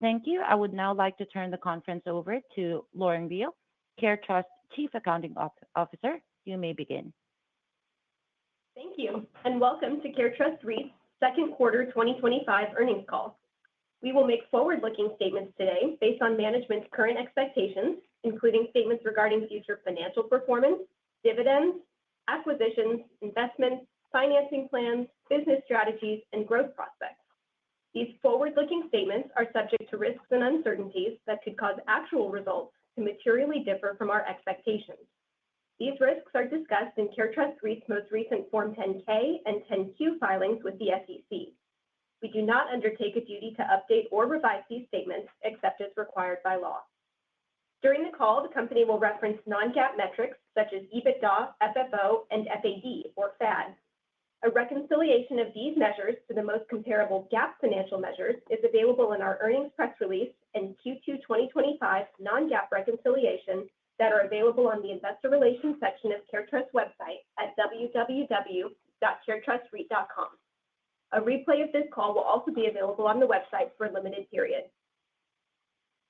Thank you. I would now like to turn the conference over to Lauren Beale, CareTrust Chief Accounting Officer. You may begin. Thank you, and welcome to CareTrust REIT's second quarter 2025 earnings call. We will make forward-looking statements today based on management's current expectations, including statements regarding future financial performance, dividends, acquisitions, investments, financing plans, business strategies, and growth prospects. These forward-looking statements are subject to risks and uncertainties that could cause actual results to materially differ from our expectations. These risks are discussed in CareTrust REIT's most recent Form 10-K and 10-Q filings with the SEC. We do not undertake a duty to update or revise these statements except as required by law. During the call, the company will reference non-GAAP metrics such as EBITDA, FFO, and FAD, or FAD. A reconciliation of these measures to the most comparable GAAP financial measures is available in our earnings press release and Q2 2025 non-GAAP reconciliation that are available on the Investor Relations section of CareTrust's website at www.caretrustreit.com. A replay of this call will also be available on the website for a limited period.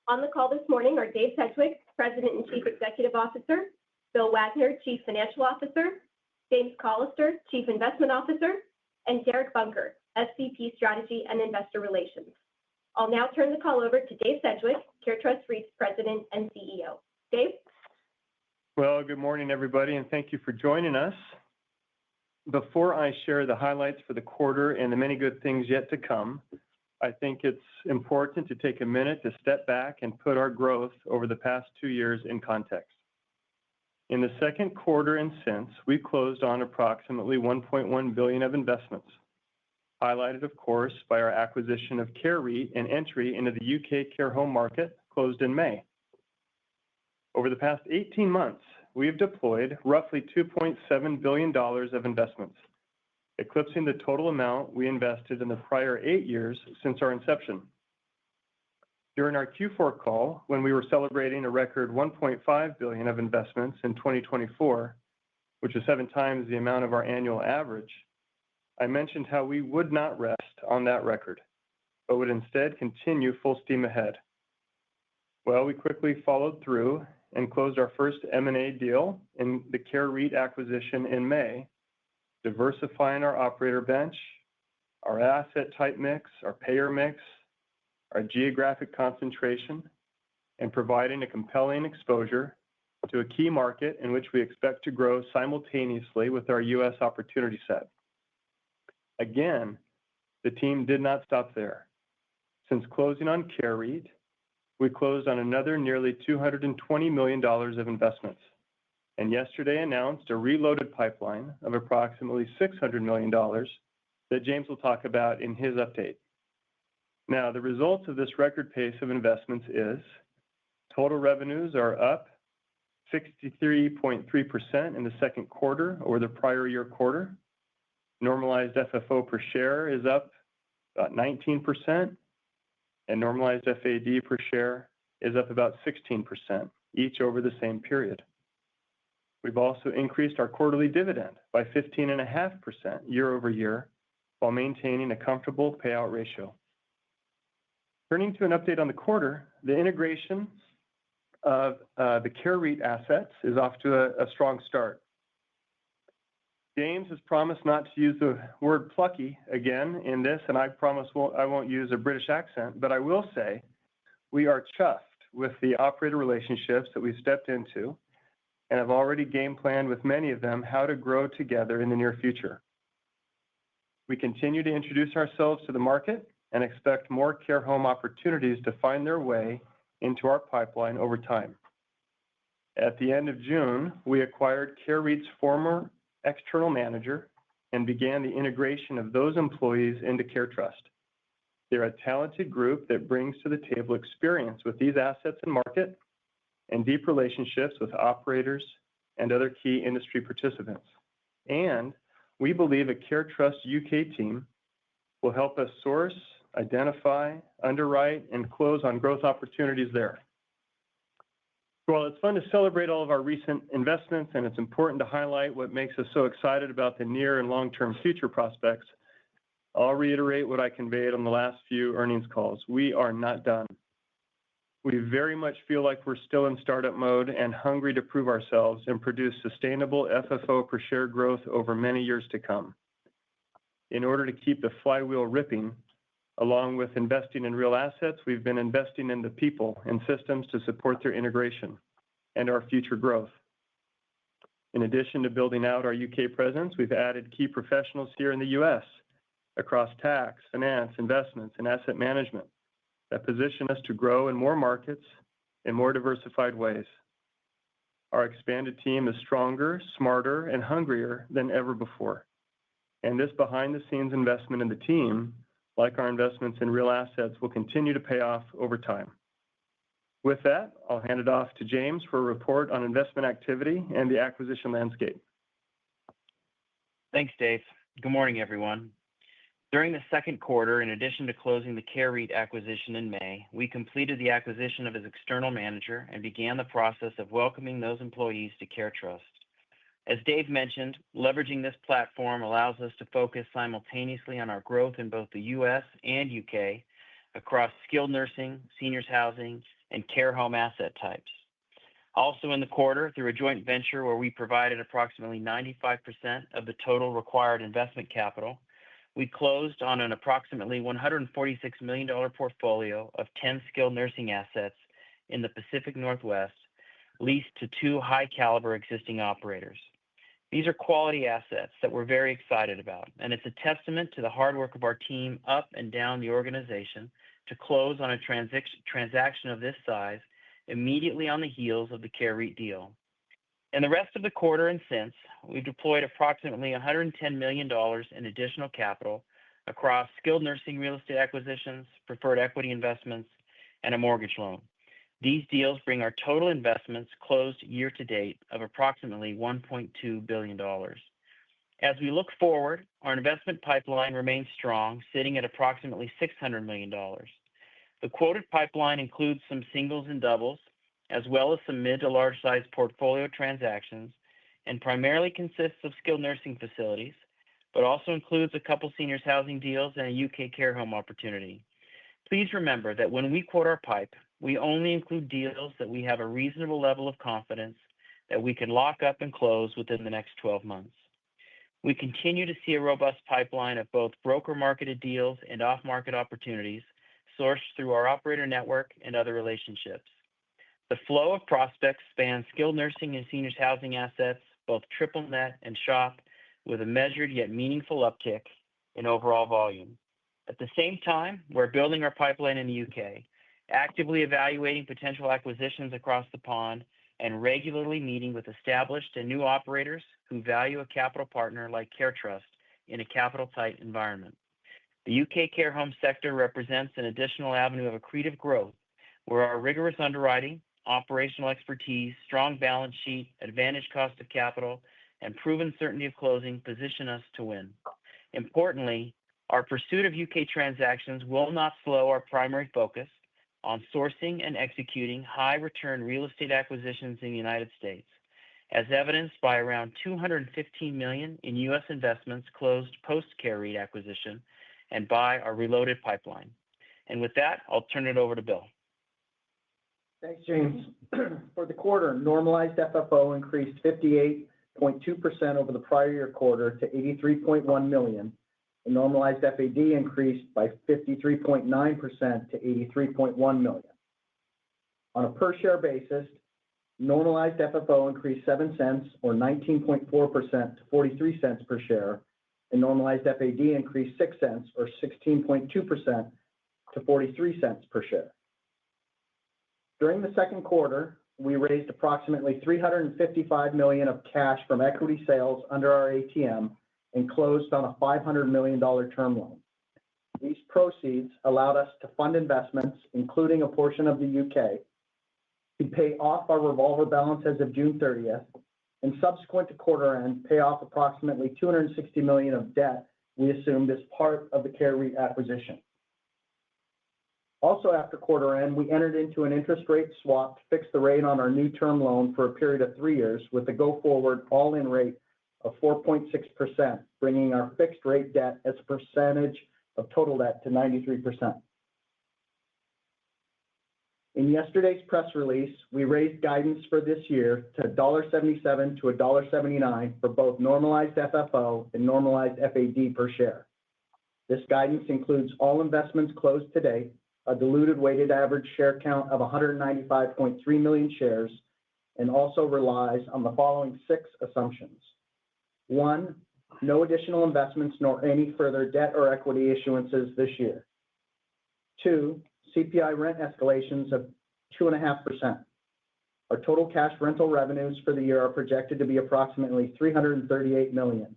On the call this morning are Dave Sedgwick, President and Chief Executive Officer, Bill Wagner, Chief Financial Officer, James Callister, Chief Investment Officer, and Derek Bunker, SVP Strategy and Investor Relations. I'll now turn the call over to Dave Sedgwick, CareTrust REIT's President and CEO. Dave? Well, good morning, everybody, and thank you for joining us. Before I share the highlights for the quarter and the many good things yet to come, I think it's important to take a minute to step back and put our growth over the past 2 years in context. In the second quarter and since, we closed on approximately $1.1 billion of investments, highlighted, of course, by our acquisition of CareREIT and entry into the UK care home market closed in May. Over the past 18 months, we have deployed roughly $2.7 billion of investments, eclipsing the total amount we invested in the prior 8 years since our inception. During our Q4 call, when we were celebrating a record $1.5 billion of investments in 2024, which is 7 times the amount of our annual average, I mentioned how we would not rest on that record, but would instead continue full steam ahead. Well, we quickly followed through and closed our first M&A deal in the CareREIT acquisition in May, diversifying our operator bench, our asset type mix, our payer mix, our geographic concentration, and providing a compelling exposure to a key market in which we expect to grow simultaneously with our U.S. opportunity set. Again, the team did not stop there. Since closing on CareREIT, we closed on another nearly $220 million of investments, and yesterday announced a reloaded pipeline of approximately $600 million that James will talk about in his update. Now, the results of this record pace of investments is total revenues are up 63.3% in the second quarter over the prior year quarter. Normalized FFO per share is up about 19%, and normalized FAD per share is up about 16%, each over the same period. We've also increased our quarterly dividend by 15.5% year over year while maintaining a comfortable payout ratio. Turning to an update on the quarter, the integration of the CareREIT assets is off to a strong start. James has promised not to use the word plucky again in this, and I promise I won't use a British accent, but I will say we are chuffed with the operator relationships that we've stepped into and have already game planned with many of them how to grow together in the near future. We continue to introduce ourselves to the market and expect more care home opportunities to find their way into our pipeline over time. At the end of June, we acquired CareREIT's former external manager and began the integration of those employees into CareTrust. They're a talented group that brings to the table experience with these assets and market and deep relationships with operators and other key industry participants. And we believe a CareTrust UK team will help us source, identify, underwrite, and close on growth opportunities there. Well, it's fun to celebrate all of our recent investments, and it's important to highlight what makes us so excited about the near and long-term future prospects. I'll reiterate what I conveyed on the last few earnings calls. We are not done. We very much feel like we're still in startup mode and hungry to prove ourselves and produce sustainable FFO per share growth over many years to come. In order to keep the flywheel ripping, along with investing in real assets, we've been investing in the people and systems to support their integration and our future growth. In addition to building out our UK presence, we've added key professionals here in the US across tax, finance, investments, and asset management that position us to grow in more markets in more diversified ways. Our expanded team is stronger, smarter, and hungrier than ever before. And this behind-the-scenes investment in the team, like our investments in real assets, will continue to pay off over time. With that, I'll hand it off to James for a report on investment activity and the acquisition landscape. Thanks, Dave. Good morning, everyone. During the second quarter, in addition to closing the REIT acquisition in May, we completed the acquisition of his external manager and began the process of welcoming those employees to CareTrust. As Dave mentioned, leveraging this platform allows us to focus simultaneously on our growth in both the US and UK across skilled nursing, seniors housing, and care home asset types. Also in the quarter, through a joint venture where we provided approximately 95% of the total required investment capital, we closed on an approximately $146 million portfolio of 10 skilled nursing assets in the Pacific Northwest, leased to 2 high-caliber existing operators. These are quality assets that we're very excited about, and it's a testament to the hard work of our team up and down the organization to close on a transaction of this size immediately on the heels of the REIT deal. In the rest of the quarter and since, we've deployed approximately $110 million in additional capital across skilled nursing real estate acquisitions, preferred equity investments, and a mortgage loan. These deals bring our total investments closed year to date of approximately $1.2 billion. As we look forward, our investment pipeline remains strong, sitting at approximately $600 million. The quoted pipeline includes some singles and doubles, as well as some mid to large size portfolio transactions, and primarily consists of skilled nursing facilities, but also includes a couple seniors housing deals and a UK care home opportunity. Please remember that when we quote our pipe, we only include deals that we have a reasonable level of confidence that we can lock up and close within the next 12 months. We continue to see a robust pipeline of both broker marketed deals and off-market opportunities sourced through our operator network and other relationships. The flow of prospects spans skilled nursing and seniors housing assets, both triple net and SHOP, with a measured yet meaningful uptick in overall volume. At the same time, we're building our pipeline in the UK, actively evaluating potential acquisitions across the pond, and regularly meeting with established and new operators who value a capital partner like CareTrust in a capital-tight environment. The UK care home sector represents an additional avenue of accretive growth, where our rigorous underwriting, operational expertise, strong balance sheet, advantaged cost of capital, and proven certainty of closing position us to win. Importantly, our pursuit of UK transactions will not slow our primary focus on sourcing and executing high-return real estate acquisitions in the United States, as evidenced by around $215 million in U.S. investments closed post-REIT acquisition and by our reloaded pipeline. And with that, I'll turn it over to Bill. Thanks, James. For the quarter, normalized FFO increased 58.2% over the prior year quarter to $83.1 million. And normalized FAD increased by 53.9% to $83.1 million. On a per share basis, normalized FFO increased 7 cents or 19.4% to 43 cents per share, and normalized FAD increased 6 cents or 16.2% to 43 cents per share. During the second quarter, we raised approximately $355 million of cash from equity sales under our ATM and closed on a $500 million term loan. These proceeds allowed us to fund investments, including a portion of the UK, to pay off our revolver balance as of June 30th, and subsequent to quarter end, pay off approximately $260 million of debt we assumed as part of the REIT acquisition. Also, after quarter end, we entered into an interest rate swap to fix the rate on our new term loan for a period of 3 years with a go-forward all-in rate of 4.6%, bringing our fixed rate debt as a percentage of total debt to 93%. In yesterday's press release, we raised guidance for this year to $1.77 to $1.79 for both normalized FFO and normalized FAD per share. This guidance includes all investments closed today, a diluted weighted average share count of 195.3 million shares, and also relies on the following 6 assumptions. 1, no additional investments nor any further debt or equity issuances this year. 2, CPI rent escalations of 2.5%. Our total cash rental revenues for the year are projected to be approximately $338 million.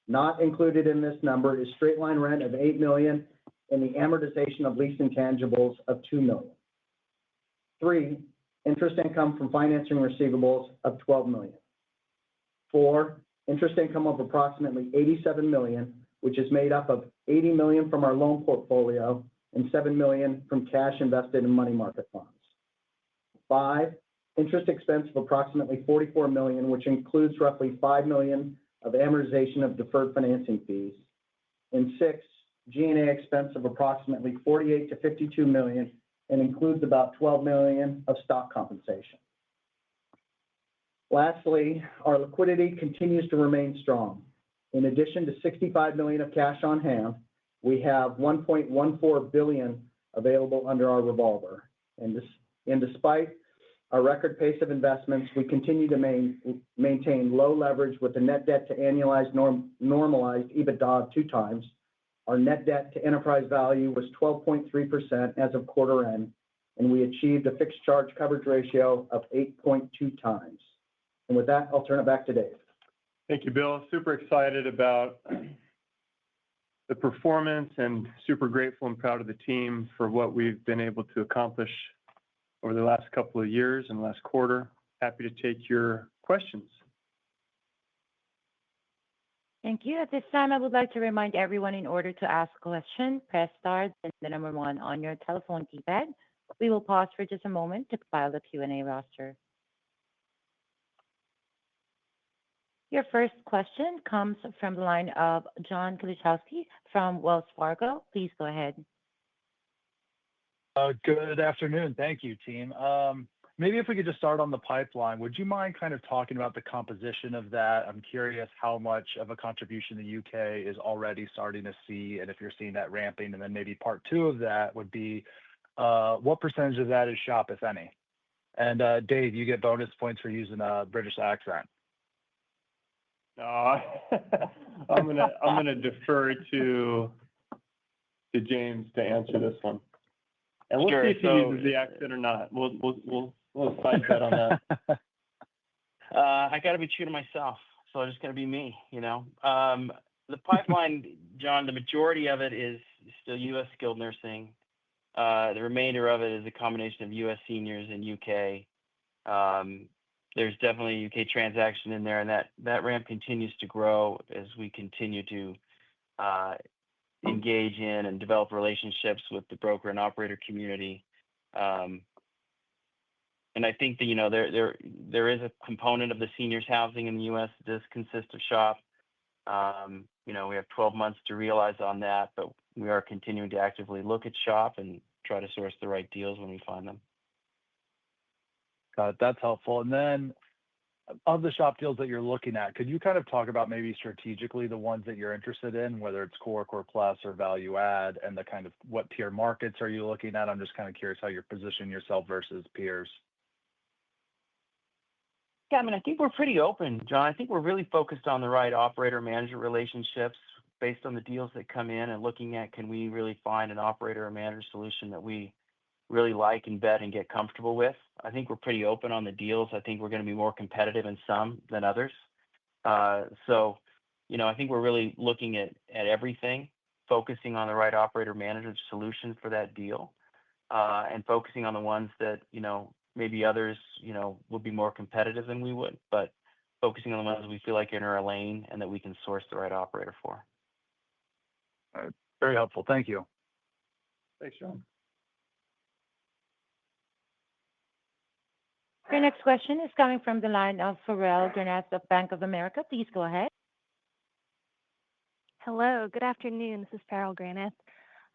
Not included in this number is straight-line rent of $8 million and the amortization of lease intangibles of $2 million. 3, interest income from financing receivables of $12 million. 4, interest income of approximately $87 million, which is made up of $80 million from our loan portfolio and $7 million from cash invested in money market funds. 5, interest expense of approximately $44 million, which includes roughly $5 million of amortization of deferred financing fees. And 6, G&A expense of approximately $48 to $52 million and includes about $12 million of stock compensation. Lastly, our liquidity continues to remain strong. In addition to $65 million of cash on hand, we have $1.14 billion available under our revolver. And despite our record pace of investments, we continue to maintain low leverage with a net debt to annualized normalized EBITDA of 2 times. Our net debt to enterprise value was 12.3% as of quarter end, and we achieved a fixed charge coverage ratio of 8.2 times. And with that, I'll turn it back to Dave. Thank you, Bill. Super excited about the performance and super grateful and proud of the team for what we've been able to accomplish over the last couple of years and last quarter. Happy to take your questions. Thank you. At this time, I would like to remind everyone in order to ask a question, press star, then the number 1 on your telephone keypad. We will pause for just a moment to compile the Q&A roster. Your first question comes from the line of John Kilichowski from Wells Fargo. Please go ahead. Good afternoon. Thank you, team. Maybe if we could just start on the pipeline, would you mind kind of talking about the composition of that? I'm curious how much of a contribution the UK is already starting to see, and if you're seeing that ramping. And then maybe part 2 of that would be what percentage of that is shop, if any? And Dave, you get bonus points for using a British accent. I'm gonna defer to James to answer this one, and we'll see if he uses the accent or not. We'll fight that on that. I got to be true to myself, so I'm just going to be me. The pipeline, John, the majority of it is still U.S. skilled nursing. The remainder of it is a combination of U.S. seniors and UK. There's definitely a UK transaction in there, and that ramp continues to grow as we continue to engage in and develop relationships with the broker and operator community. And I think that there is a component of the seniors housing in the U.S. that does consist of shop. We have 12 months to realize on that, but we are continuing to actively look at shop and try to source the right deals when we find them. Got it. That's helpful. And then of the shop deals that you're looking at, could you kind of talk about maybe strategically the ones that you're interested in, whether it's core plus, or value add, and the kind of what tier markets are you looking at? I'm just kind of curious how you're positioning yourself versus peers. Yeah, I mean, I think we're pretty open, John. I think we're really focused on the right operator-manager relationships based on the deals that come in and looking at, can we really find an operator or manager solution that we really like and vet and get comfortable with. I think we're pretty open on the deals. I think we're going to be more competitive in some than others. So, I think we're really looking at everything, focusing on the right operator manager solution for that deal, and focusing on the ones that, maybe others, will be more competitive than we would, but focusing on the ones we feel like are in our lane and that we can source the right operator for. All right. Very helpful. Thank you. Thanks, John. Your next question is coming from the line of Farrell Granath of Bank of America. Please go ahead. Hello, good afternoon. This is Farrell Granath.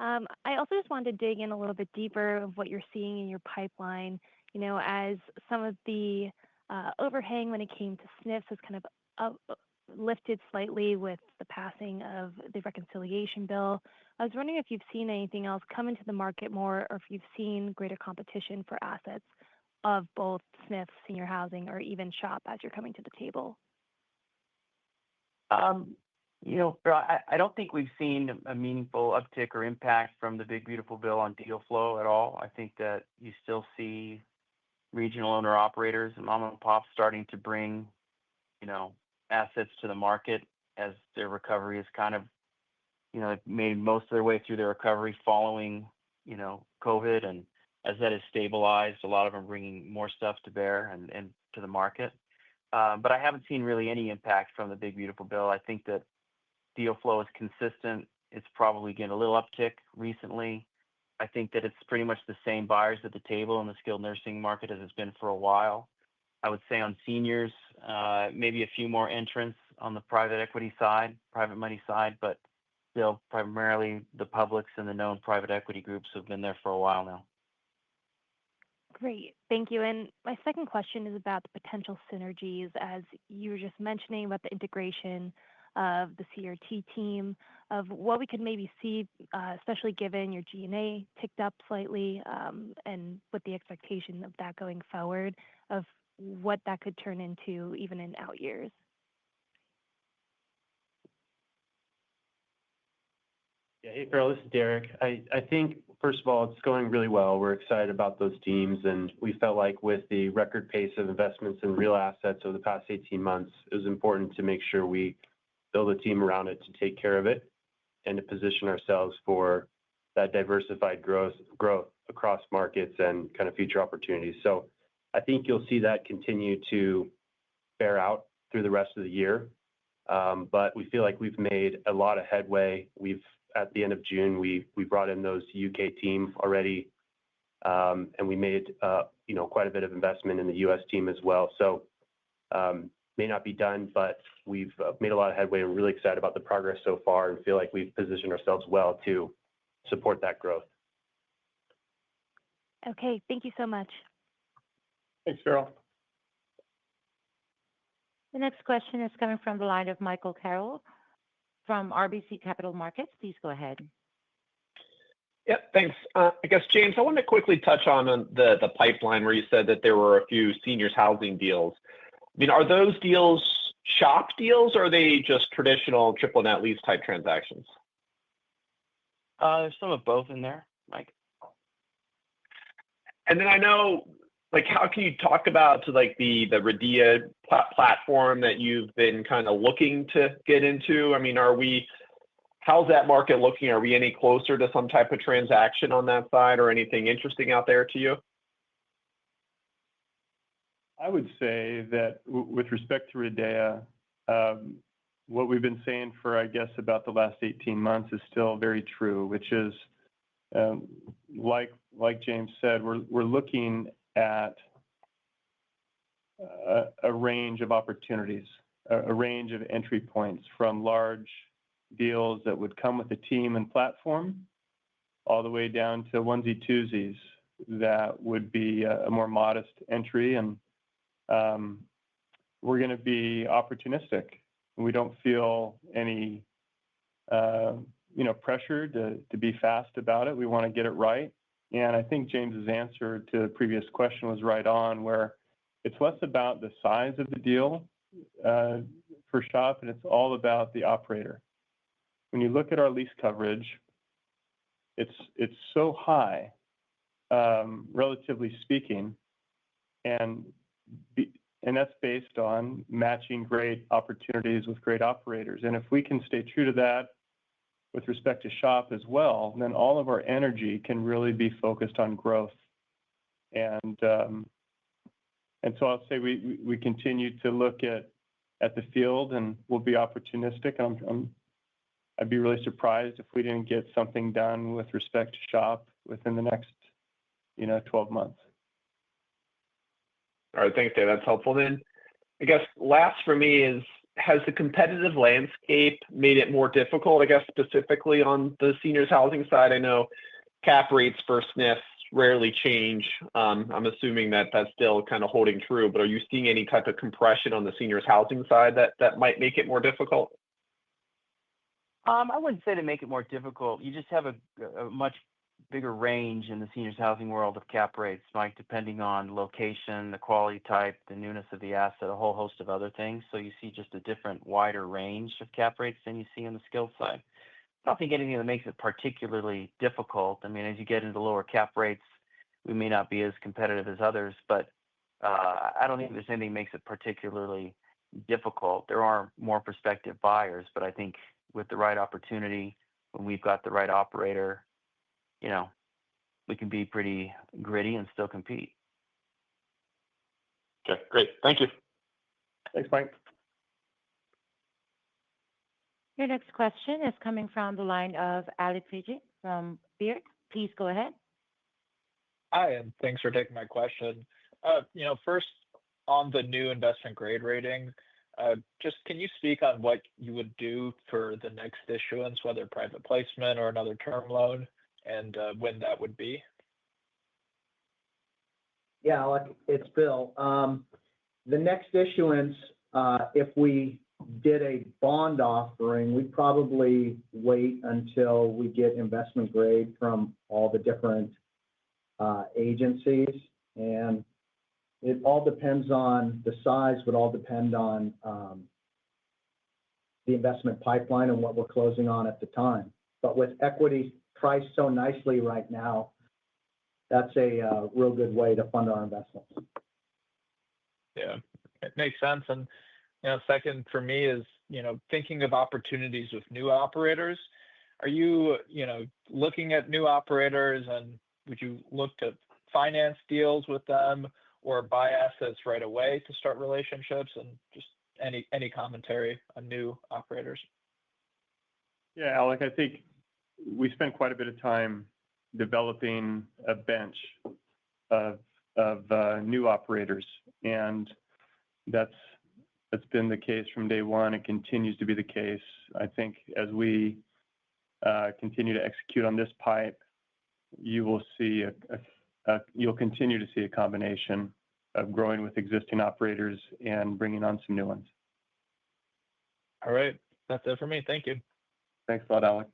I also just wanted to dig in a little bit deeper of what you're seeing in your pipeline, as some of the overhang when it came to SNFs has kind of lifted slightly with the passing of the reconciliation bill. I was wondering if you've seen anything else come into the market more, or if you've seen greater competition for assets of both SNFs, senior housing, or even SHOP as you're coming to the table. Bill, I don't think we've seen a meaningful uptick or impact from the Big Beautiful Bill on deal flow at all. I think that you still see regional owner operators and mom and pop starting to bring, assets to the market as their recovery is kind of, they've made most of their way through their recovery following, COVID. And as that has stabilized, a lot of them bringing more stuff to bear and to the market. But I haven't seen really any impact from the Big Beautiful Bill. I think that deal flow is consistent. It's probably getting a little uptick recently. I think that it's pretty much the same buyers at the table in the skilled nursing market as it's been for a while. I would say on seniors, maybe a few more entrants on the private equity side, private money side, but still primarily the publics and the known private equity groups have been there for a while now. Great. Thank you. And my second question is about the potential synergies, as you were just mentioning about the integration of the CRT team, of what we could maybe see, especially given your G&A ticked up slightly, and with the expectation of that going forward, of what that could turn into even in out years. Yeah, hey, Farrell, this is Derek. I think, first of all, it's going really well. We're excited about those teams, and we felt like with the record pace of investments in real assets over the past 18 months, it was important to make sure we build a team around it to take care of it and to position ourselves for that diversified growth across markets and kind of future opportunities. So I think you'll see that continue to bear out through the rest of the year. But we feel like we've made a lot of headway. At the end of June, we brought in those UK team already, and we made quite a bit of investment in the US team as well. So may not be done, but we've made a lot of headway. We're really excited about the progress so far and feel like we've positioned ourselves well to support that growth. Okay, thank you so much. Thanks, Farrell. The next question is coming from the line of Michael Carroll from RBC Capital Markets. Please go ahead. Yep, thanks. I guess, James, I want to quickly touch on the pipeline where you said that there were a few seniors housing deals. I mean, are those deals SHOP deals, or are they just traditional triple net lease type transactions? There's some of both in there, Mike. And then I know, how can you talk about the RIDEA platform that you've been kind of looking to get into? I mean, how's that market looking? Are we any closer to some type of transaction on that side, or anything interesting out there to you? I would say that with respect to RIDEA, what we've been saying for, I guess, about the last 18 months is still very true, which is, like James said, we're looking at a range of opportunities, a range of entry points, from large deals that would come with a team and platform all the way down to onesie-twosies that would be a more modest entry. And we're going to be opportunistic. We don't feel any pressure to be fast about it. We want to get it right. And I think James's answer to the previous question was right on, where it's less about the size of the deal for SHOP, and it's all about the operator. When you look at our lease coverage, it's so high, relatively speaking, and that's based on matching great opportunities with great operators. And if we can stay true to that with respect to SHOP as well, then all of our energy can really be focused on growth. And so I'll say we continue to look at the field, and we'll be opportunistic. I'd be really surprised if we didn't get something done with respect to SHOP within the next 12 months. All right, thanks, Dave. That's helpful. Then I guess last for me is, has the competitive landscape made it more difficult, I guess, specifically on the seniors housing side? I know cap rates for SNFs rarely change. I'm assuming that that's still kind of holding true, but are you seeing any type of compression on the seniors housing side that might make it more difficult? I wouldn't say to make it more difficult. You just have a much bigger range in the seniors housing world of cap rates, Mike, depending on location, the quality type, the newness of the asset, a whole host of other things. So you see just a different, wider range of cap rates than you see on the skilled side. I don't think anything that makes it particularly difficult. I mean, as you get into lower cap rates, we may not be as competitive as others, but I don't think there's anything that makes it particularly difficult. There are more prospective buyers, but I think with the right opportunity, when we've got the right operator, we can be pretty gritty and still compete. Okay, great. Thank you. Thanks, Mike. Your next question is coming from the line of Ali Fiji from Baird. Please go ahead. Hi, and thanks for taking my question. First on the new investment grade rating, just can you speak on what you would do for the next issuance, whether private placement or another term loan, and when that would be? Yeah, Alec, it's Bill. The next issuance, if we did a bond offering, we'd probably wait until we get investment grade from all the different agencies. And it all depends on the size, would all depend on the investment pipeline and what we're closing on at the time. But with equity priced so nicely right now, that's a real good way to fund our investments. Yeah, it makes sense. And second for me is thinking of opportunities with new operators. Are you looking at new operators, and would you look to finance deals with them or buy assets right away to start relationships? And just any commentary on new operators? Yeah, Alec, I think we spent quite a bit of time developing a bench of new operators, and that's been the case from day one. It continues to be the case. I think as we continue to execute on this pipe, you'll continue to see a combination of growing with existing operators and bringing on some new ones. All right, that's it for me. Thank you. Thanks a lot, Alec.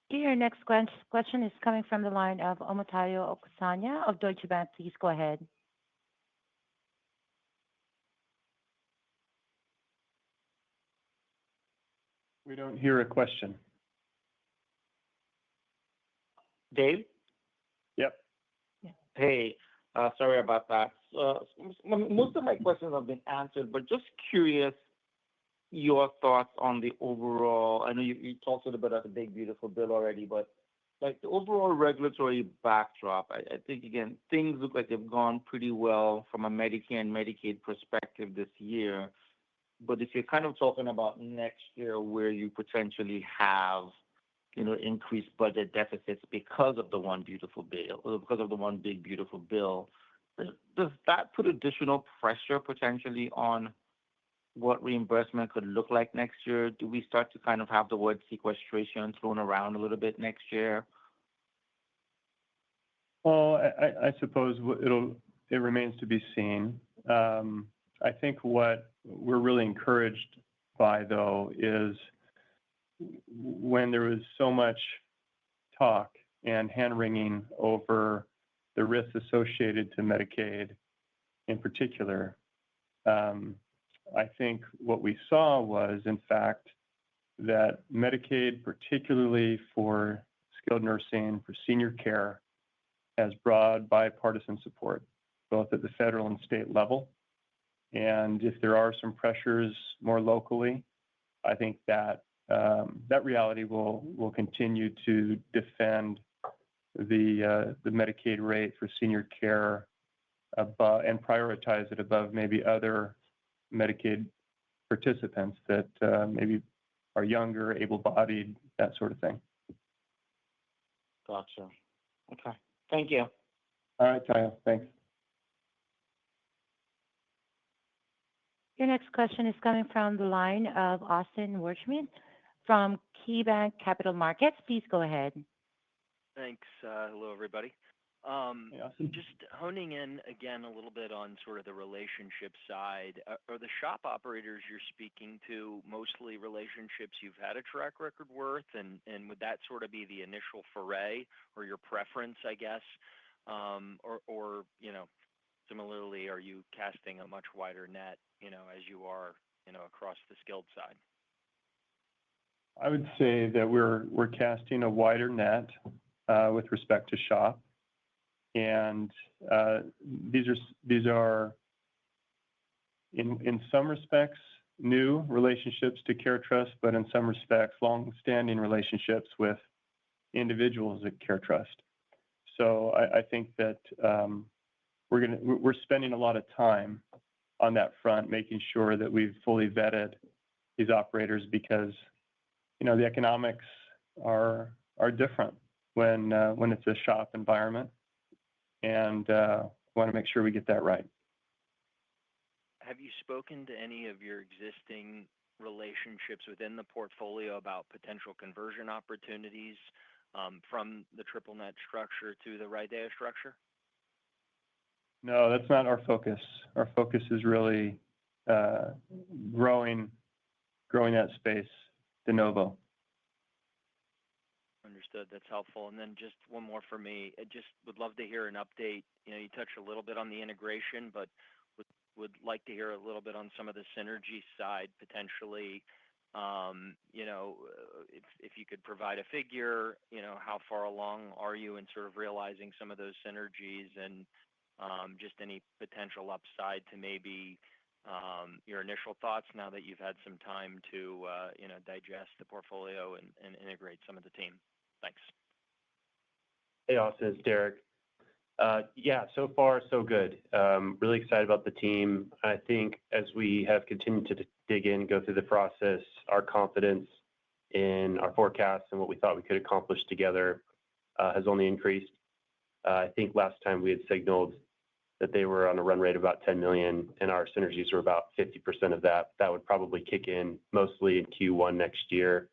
Your next question is coming from the line of Omotayo Okusanya of Deutsche Bank. Please go ahead. We don't hear a question. Dave? Yep. Hey, sorry about that. Most of my questions have been answered, but just curious your thoughts on the overall. I know you talked a little bit about the big, beautiful bill already, but like the overall regulatory backdrop, I think, again, things look like they've gone pretty well from a Medicare and Medicaid perspective this year. But if you're kind of talking about next year where you potentially have, increased budget deficits because of the one beautiful bill, or because of the one big, beautiful bill, does that put additional pressure potentially on what reimbursement could look like next year? Do we start to kind of have the word sequestration thrown around a little bit next year? Well, I suppose it remains to be seen. I think what we're really encouraged by, though, is when there was so much talk and hand-wringing over the risks associated to Medicaid in particular, I think what we saw was, in fact, that Medicaid, particularly for skilled nursing, for senior care, has broad bipartisan support, both at the federal and state level. And if there are some pressures more locally, I think that that reality will continue to defend the Medicaid rate for senior care above, and prioritize it above maybe other Medicaid participants that maybe are younger, able-bodied, that sort of thing. Gotcha. Okay. Thank you. All right, Tayo. Thanks. Your next question is coming from the line of Austin Wurschmidt from KeyBanc Capital Markets. Please go ahead. Thanks. Hello, everybody. Hey, Austin. Just honing in again a little bit on sort of the relationship side. Are the shop operators you're speaking to mostly relationships you've had a track record with, and would that sort of be the initial foray or your preference, I guess? Or similarly, are you casting a much wider net, as you are, across the skilled side? I would say that we're casting a wider net with respect to shop, and these are in some respects new relationships to CareTrust, but in some respects long-standing relationships with individuals at CareTrust. So I think that we're spending a lot of time on that front, making sure that we've fully vetted these operators because the economics are different when it's a shop environment, and want to make sure we get that right. Have you spoken to any of your existing relationships within the portfolio about potential conversion opportunities from the triple net structure to the RIDEA structure? No, that's not our focus. Our focus is really growing that space de novo. Understood. That's helpful. And then just one more for me. I just would love to hear an update. You touched a little bit on the integration, but would like to hear a little bit on some of the synergy side potentially. If you could provide a figure, how far along are you in sort of realizing some of those synergies, and just any potential upside to maybe your initial thoughts now that you've had some time to digest the portfolio and integrate some of the team. Thanks. Hey, Austin, it's Derek. Yeah, so far, so good. Really excited about the team. I think as we have continued to dig in, go through the process, our confidence in our forecasts and what we thought we could accomplish together has only increased. I think last time we had signaled that they were on a run rate of about $10 million, and our synergies were about 50% of that. That would probably kick in mostly in Q1 next year.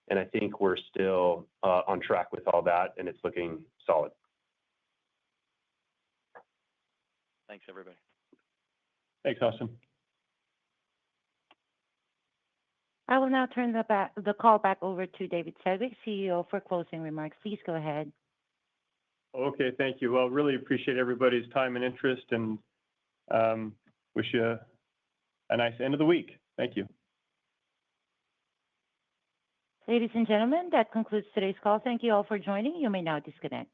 And I think we're still on track with all that, and it's looking solid. Thanks, everybody. Thanks, Austin. I will now turn the call back over to David Sedgwick, CEO, for closing remarks. Please go ahead. Okay, thank you. Well, really appreciate everybody's time and interest, and wish you a nice end of the week. Thank you. Ladies and gentlemen, that concludes today's call. Thank you all for joining. You may now disconnect.